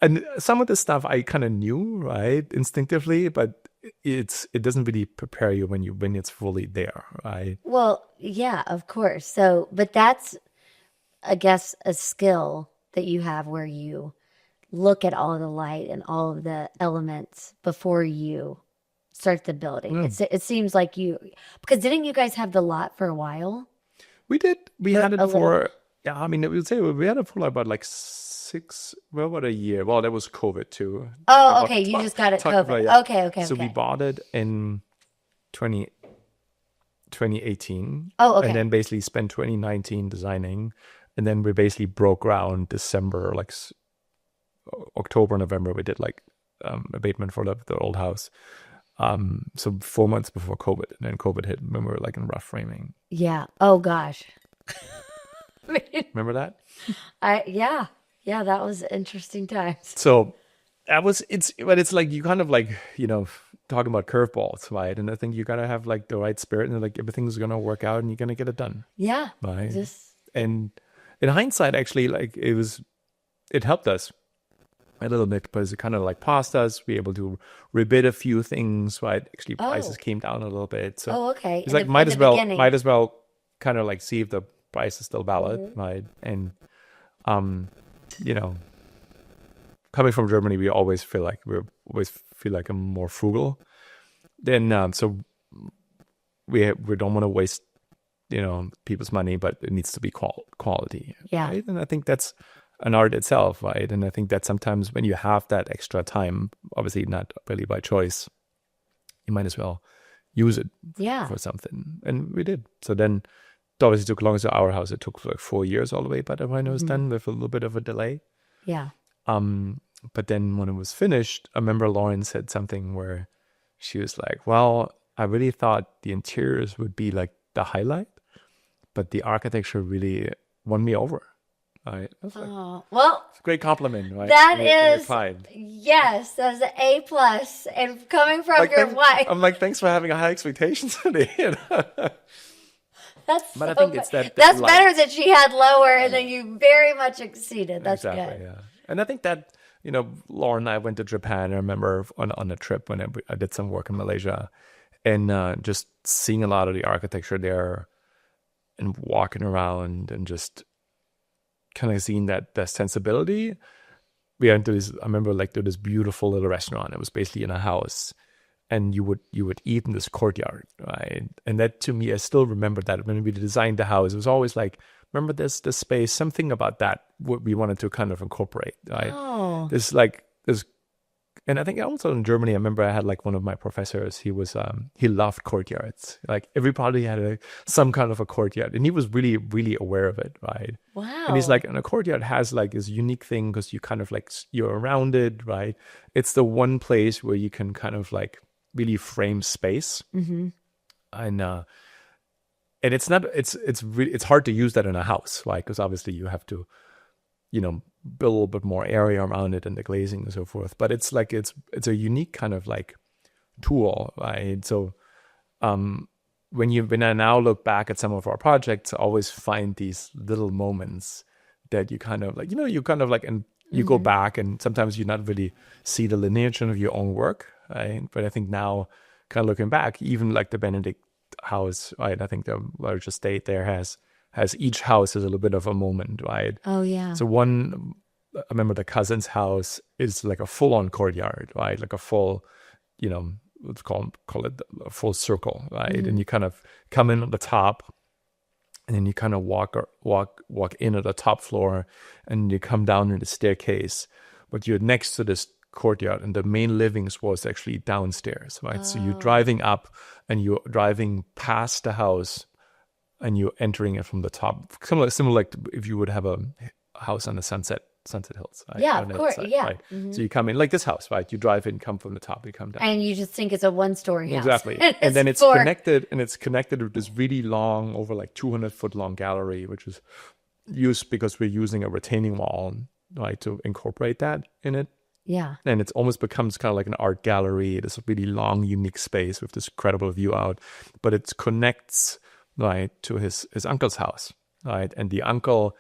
and some of the stuff I kind of knew, right, instinctively, but it doesn't really prepare you when it's fully there, right? Well, yeah, of course. So, but that's, I guess, a skill that you have where you look at all of the light and all of the elements before you start the building. It seems like because didn't you guys have the lot for a while? We did. We had it for, I mean, we would say we had it for about like about a year. Well, that was COVID too. Oh, okay. You just got it COVID. Yeah. Okay. So we bought it in 2018. Oh, okay. And then basically spent 2019 designing. And then we basically broke ground December, like October, November. We did like abatement for the old house. So 4 months before COVID, and then COVID hit when we were like in rough framing. Yeah. Oh gosh. Remember that? Yeah, that was interesting times. So but it's like you kind of like, talking about curveballs, right? And I think you gotta have like the right spirit, and like everything's gonna work out and you're gonna get it done. Yeah. Right. And in hindsight, actually, like it helped us a little bit because it kind of like paused us. We were able to rebid a few things, right? Actually, prices came down a little bit. So okay. It's like might as well kind of like see if the price is still valid, right? And coming from Germany, we always feel like I'm more frugal. Then so we don't want to waste people's money, but it needs to be quality. Yeah. Right? And I think that's an art itself, right? And I think that sometimes when you have that extra time, obviously not really by choice, you might as well use it for something. And we did. So then it obviously took longer. So our house, it took like 4 years all the way by the time it was done, with a little bit of a delay. Yeah. But then when it was finished, I remember Lauren said something where she was like, well, I really thought the interiors would be like the highlight, but the architecture really won me over. Right? Like, well, it's a great compliment, right? That is, yes, that's an A+. And coming from your wife, I'm like, thanks for having a high expectation today. That's but I think it's that that's better that she had lower, and then you very much exceeded. That's exactly, good. Yeah. And I think that, Lauren and I went to Japan. I remember on a trip when I did some work in Malaysia, and just seeing a lot of the architecture there and walking around and just kind of seeing that sensibility. We went to I remember like to this beautiful little restaurant. It was basically in a house, and you would eat in this courtyard, right? And that, to me, I still remember that when we designed the house, it was always like, remember this space, something about that what we wanted to kind of incorporate, right? Oh. And I think also in Germany, I remember I had like one of my professors, he loved courtyards. Like everybody had some kind of a courtyard, and he was really, really aware of it, right? Wow. And he's like, and a courtyard has like this unique thing because you kind of like, you're around it, right? It's the one place where you can kind of like really frame space. Mm-hmm. And it's not, it's hard to use that in a house, right? Because obviously you have to, build a little bit more area around it and the glazing and so forth. But it's like, it's a unique kind of like tool, right? So when I now look back at some of our projects, I always find these little moments that you kind of like, and you go back, and sometimes you not really see the lineage of your own work, right? But I think now, kind of looking back, even like the Benedict house, right? I think the large estate there has each house is a little bit of a moment, right? Oh yeah. So I remember the cousin's house is like a full-on courtyard, right? Like a full, let's call it a full circle, right? Mm-hmm. And you kind of come in at the top, and then you kind of walk in at the top floor, and you come down in the staircase, but you're next to this courtyard, and the main livings was actually downstairs, right? Oh. So you're driving up, and you're driving past the house, and you're entering it from the top, similar like if you would have a house on the Sunset Hills. Right? Yeah, of course. Side, yeah. Right? Mm-hmm. So you come in like this house, right? You drive in, come from the top, you come down, and you just think it's a one-story house. Exactly. And then it's connected with this really long, over like 200-foot long gallery, which is used because we're using a retaining wall, right, to incorporate that in it. Yeah. And it almost becomes kind of like an art gallery. It is a really long, unique space with this incredible view out, but it connects, right, to his uncle's house, right? And the uncle,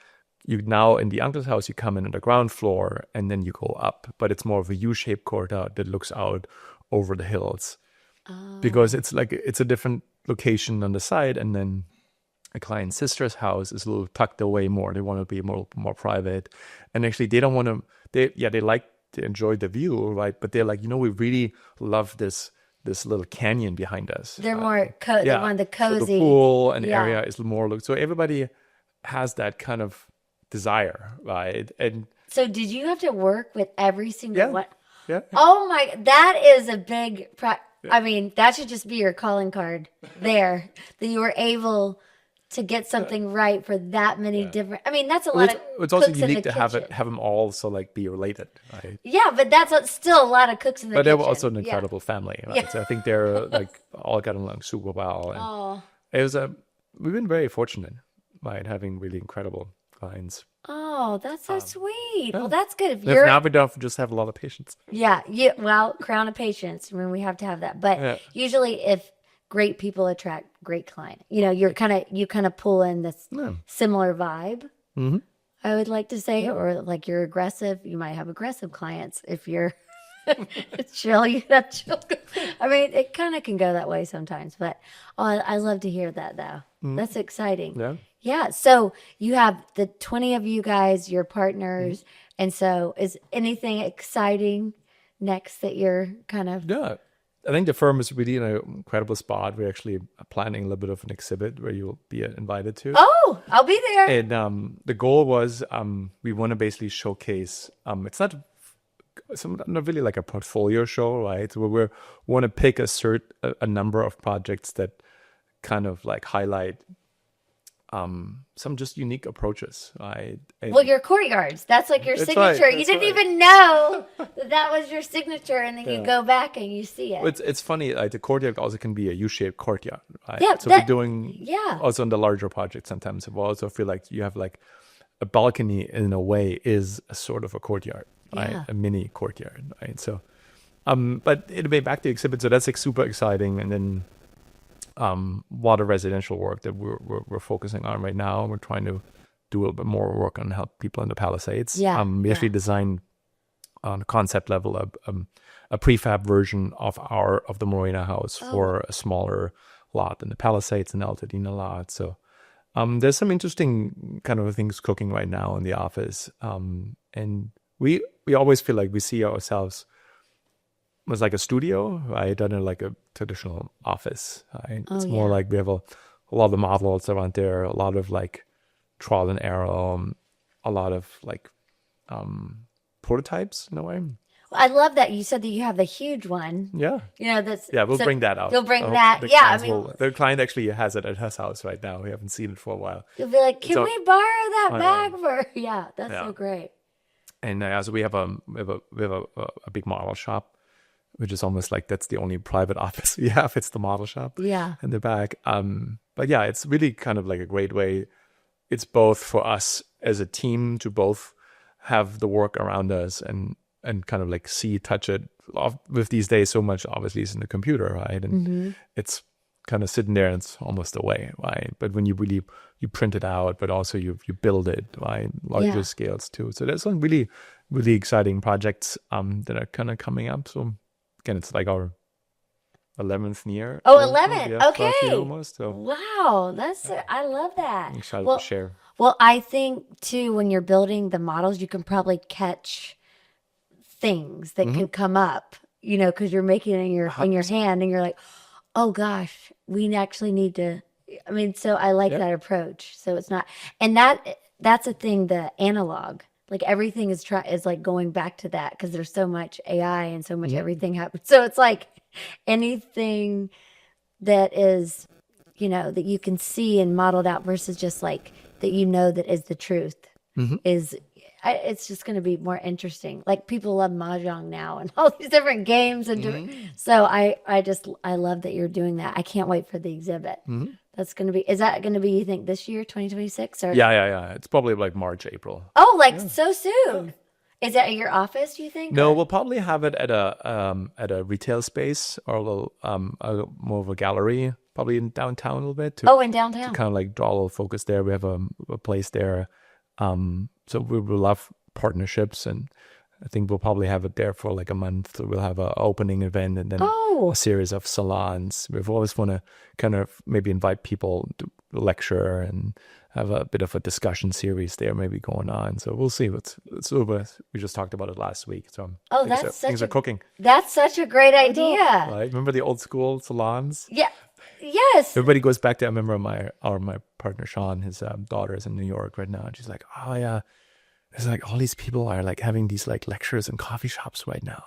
in the uncle's house, you come in on the ground floor, and then you go up, but it's more of a U-shaped courtyard that looks out over the hills. Oh. Because it's a different location on the side, and then a client's sister's house is a little tucked away more. They want to be more private, and actually they don't want to. They enjoy the view, right? But they're like, we really love this little canyon behind us. They're more they want the cozy. So the pool and area is more so everybody has that kind of desire, right? And so did you have to work with every single one? Yeah. Oh my, that is a big I mean, that should just be your calling card there, that you were able to get something right for that many different. I mean, that's a lot of. It's also cooks in unique the to have kitchen. them all so like be related, right? Yeah, but still a lot of cooks in the But they kitchen. were also an Yeah. incredible family, right? Yeah. So I think they're like all got along super well. And Oh, it was we've been very fortunate, right, having really incredible clients. oh, that's so sweet. Well, yeah. that's good. If If you're, now we don't just have a lot of patience. yeah, well, crown of patience. I mean, we have to have that. But Yeah. usually, if great people attract great client, you kind of pull in this Yeah. similar vibe. Mhm. I would like to say, or like you're aggressive, you might have aggressive clients. If you're chill, you have chill. I mean, it kind of can go that way sometimes, but I love to hear that though. That's exciting. Yeah. Yeah. So you have the 20 of you guys, your partners. And so is anything exciting next that you're kind of. Yeah. I think the firm is really in an incredible spot. We're actually planning a little bit of an exhibit where you'll be invited to. Oh, I'll be there. And the goal was we want to basically showcase. It's not really like a portfolio show, right? So we want to pick a number of projects that kind of like highlight some just unique approaches, right? And Well, your courtyards. That's like your That's signature. right, You that's didn't right. even know that was your signature, and then you go back and you see it. it's funny, like the courtyard also can be a U-shaped courtyard, right? Yeah, So we're doing yeah. also on the larger projects sometimes. We also feel like you have like a balcony in a way is a sort of a courtyard, right? Yeah. A mini courtyard, right? So, but it'll be back to the exhibit, so that's like super exciting. And then water residential work that we're focusing on right now. We're trying to do a little bit more work on help people in the Palisades. Yeah, We actually designed on a concept level a prefab version of the Moreno house for a smaller lot in the Palisades and Altadena lot. So there's some interesting kind of things cooking right now in the office. And we always feel like we see ourselves was like a studio, right? Not like a traditional office. Right? It's more like we have a lot of models around there, a lot of like trial and error, a lot of like prototypes in a way. I love that you said that you have the huge one. Yeah. That's We'll bring that out. You'll bring I hope that. the Yeah, I clients mean, the client actually has it at his house right now. We haven't seen it for a while. you'll be like, "Can we borrow that I bag for?" Yeah, that's Yeah. so great. And so we have a big model shop, which is almost like that's the only private office we have. It's the model shop. Yeah. In the back. But yeah, it's really kind of like a great way. It's both for us as a team to both have the work around us and kind of like see, touch it. With these days, so much obviously is in the computer, right? And it's kind of sitting there and it's almost away, right? But when you print it out, but also you build it, right? Larger scales too. So there's some really, really exciting projects that are kind of coming up. So again, it's like our 11th year. Oh, 11. Yeah, 12th Okay. year almost. So Wow, I love that. I'm excited Well, to share. Well, I think too, when you're building the models, you can probably catch things that could come up, because you're making it in your hand, and you're like, oh gosh, we actually need to. I mean, so I like that approach. So it's not, and that's a thing. The analog, like everything is like going back to that because there's so much AI and so much everything happens. So it's like anything that is, that you can see and modeled out versus just like that, that is the truth it's just going to be more interesting. Like people love Mahjong now and all these different games. And so I love that you're doing that. I can't wait for the exhibit. That's going to be, is that going to be, you think this year, 2026? Or? Yeah. It's probably like March, April. Oh, like so soon. Is that at your office, do you think? No, or? we'll probably have it at a retail space or a little more of a gallery, probably in downtown a little bit. In downtown. To kind of like draw a little focus there. We have a place there. So we will love partnerships, and I think we'll probably have it there for like a month. So we'll have an opening event and then a series of salons. We've always want to kind of maybe invite people to lecture and have a bit of a discussion series there maybe going on. So we'll see. It's over. We just talked about it last week. So things are cooking. That's such a great idea. Right? Remember the old school salons? Yeah. Yes. Everybody goes back to. I remember my partner Sean, his daughter is in New York right now, and she's like, "Oh yeah, there's like all these people are like having these like lectures in coffee shops right now.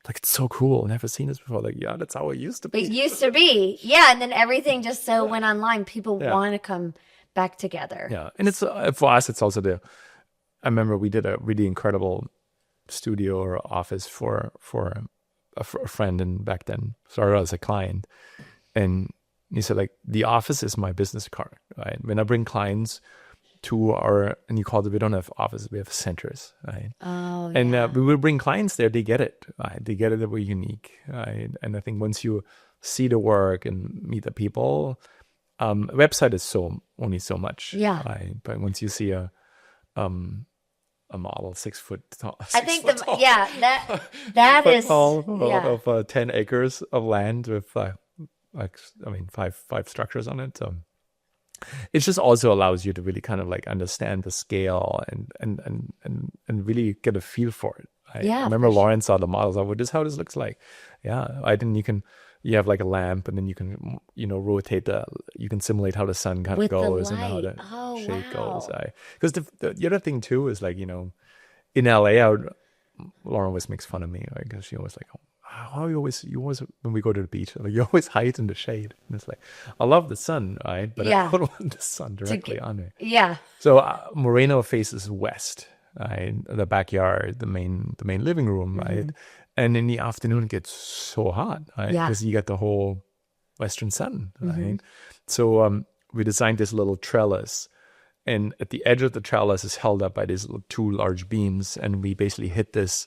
Like it's so cool. Never seen this before." Like, yeah, that's how it used to be. It used to be, yeah. And then everything just went online. People want to come back together. Yeah. And it's for us, it's also I remember we did a really incredible studio or office for a friend, and back then started as a client. And he said, like, the office is my business card, right? When I bring clients to and you call it, we don't have offices, we have centers, right? Oh, and yeah. we will bring clients there, they get it, right? They get it that we're unique, right? And I think once you see the work and meet the people, a website is only so much, Yeah. right? But once you see a model 6 foot tall, I think tall, that is of 10 acres of land with five structures on it. So it just also allows you to really kind of like understand the scale and really get a feel for it. Yeah, I remember Lauren saw the models. This is how this looks like. Yeah. You have like a lamp, and then you can, rotate you can simulate how the sun kind of goes and how the shade goes. Because the other thing too is like, in LA, Lauren always makes fun of me, right? Because she always like, how you always when we go to the beach, like, you always hide in the shade. And it's like, I love the sun, right? But I don't want the sun directly on me. Yeah. So Moreno faces west, right? The backyard, the main living room, right? And in the afternoon it gets so hot, right? Because you get the whole western sun, right? So we designed this little trellis, and at the edge of the trellis is held up by these two large beams, and we basically hit this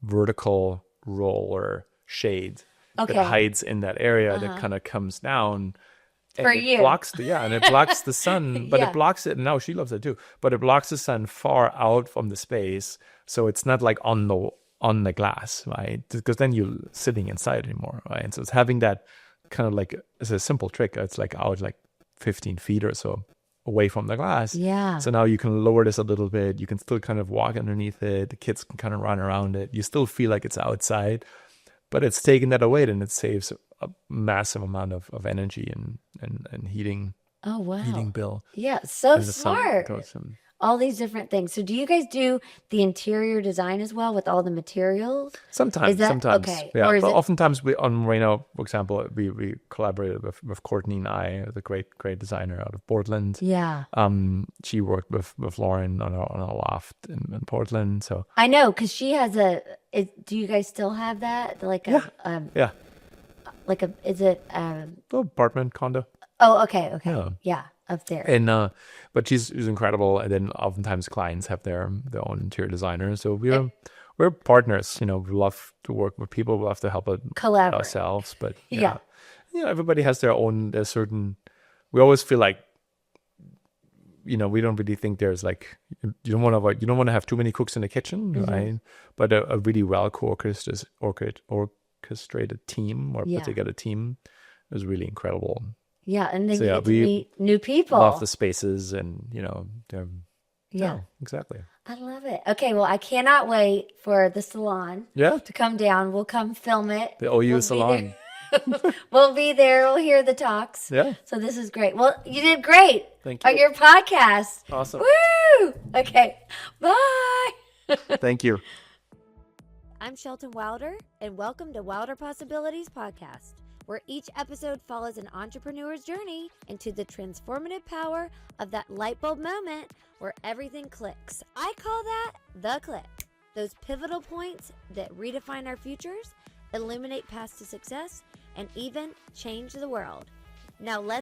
vertical roller shade that hides in that area that kind of comes down. For it you. Blocks it blocks the sun, but it blocks it. Now she loves it too, but it blocks the sun far out from the space, so it's not like on the glass, right? Because then you're sitting inside anymore, right? And so it's having that kind of like, it's a simple trick. It's like out like 15 feet or so away from the glass. Yeah. So now you can lower this a little bit. You can still kind of walk underneath it. The kids can kind of run around it. You still feel like it's outside, but it's taking that away, and it saves a massive amount of energy and heating. Oh, wow. Heating bill. Yeah, so smart. All these different things. So do you guys do the interior design as well with all the materials? Sometimes. Okay. Yeah, or but oftentimes on Moreno, for example, we collaborated with Courtney and I, the great designer out of Portland. Yeah. She worked with Lauren on a loft in Portland. So I know, because she has do you guys still have that? Like yeah. Like is it apartment condo? Oh, okay. Yeah, up there. And but she's incredible. And then oftentimes clients have their own interior designer. So we're partners. We love to work with people. We love to help collaborate ourselves. But everybody has their certain. We always feel like, we don't really think there's like, you don't want to have too many cooks in the kitchen, right? But a really well orchestrated team or put together team is really incredible. Yeah, and then you get to meet new people. Love the spaces, and exactly. I love it. Okay, well, I cannot wait for the salon to come down. We'll come film it. The OU salon. We'll be there. We'll hear the talks. Yeah. So this is great. Well, you did great. Thank you. On your podcast. Awesome. Woo! Okay. Bye. Thank you. I'm Shelton Wilder, and welcome to Wilder Possibilities Podcast, where each episode follows an entrepreneur's journey into the transformative power of that light bulb moment where everything clicks. I call that the click. Those pivotal points that redefine our futures, illuminate paths to success, and even change the world. Now let's